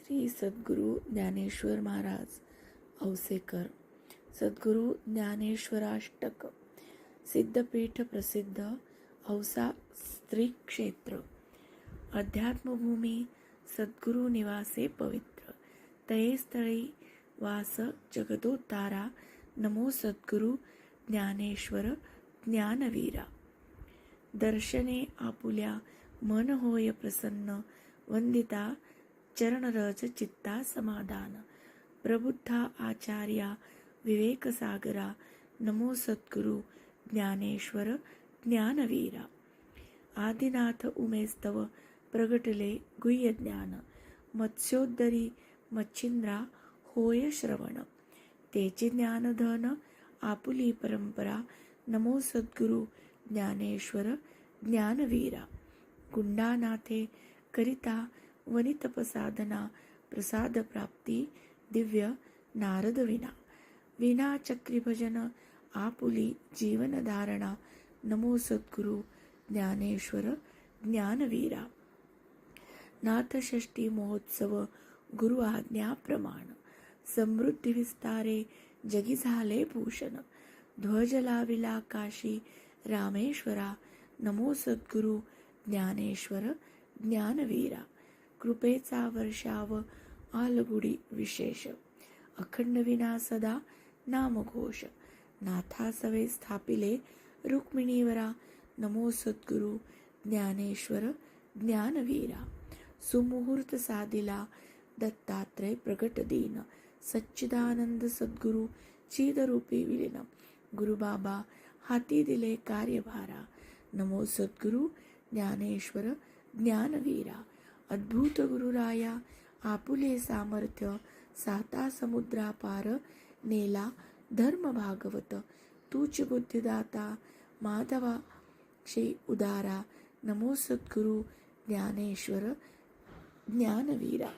श्री सद्गुरू ज्ञानेश्वर महाराज औसेकर सद्गुरू ज्ञानेश्वराष्टक सिद्धपीठ प्रसिद्ध औसा स्त्री क्षेत्र अध्यात्मभूमी सद्गुरू निवासे पवित्र तये स्थळी वास जगदोद्धारा नमो सद्गुरू ज्ञानेश्वर ज्ञानवीरा दर्शने आपुल्या मन होय प्रसन्न वंदिता चरणरज चित्ता समाधान प्रबुद्धा आचार्या विवेकसागरा नमो सद्गुरू ज्ञानेश्वर ज्ञानवीरा आदिनाथ उमेस्तव प्रगटले गुह्य ज्ञान मत्स्योद्धरी मच्छिंद्रा होय श्रवण तेचे ज्ञानधन आपुली परंपरा नमो सद्गुरू ज्ञानेश्वर ज्ञानवीरा कुंडानाथे करिता वनितपसाधना प्रसाद प्राप्ती दिव्य नारद विना चक्री भजन आपुली जीवनधारणा नमो सद्गुरू ज्ञानेश्वर ज्ञानवीरा नाथ षष्ठी महोत्सव गुरु आज्ञा प्रमाण समृद्धी विस्तारे जगी झाले भूषण ध्वज लाविला काशी रामेश्वरा नमो सद्गुरू ज्ञानेश्वर ज्ञानवीरा कृपेचा वर्षाव आलगुडी विशेष अखंड विना सदा नामघोष नाथासवे स्थापिले रुक्मिणीवरा नमो सद्गुरू ज्ञानेश्वर ज्ञानवीरा सुमुहूर्त साधिला दत्तात्रय प्रगट दीन सच्चिदानंद सद्गुरू चिदरूपी विलीन गुरुबाबा हाती दिले कार्यभारा नमो सद्गुरू ज्ञानेश्वर ज्ञानवीरा अद्भुत गुरुराया आपुले सामर्थ्य साता समुद्रापार नेला धर्म भागवत तूच बुद्धिदाता माधवा क्षे उदारा नमो सद्गुरू ज्ञानेश्वर ज्ञानवीरा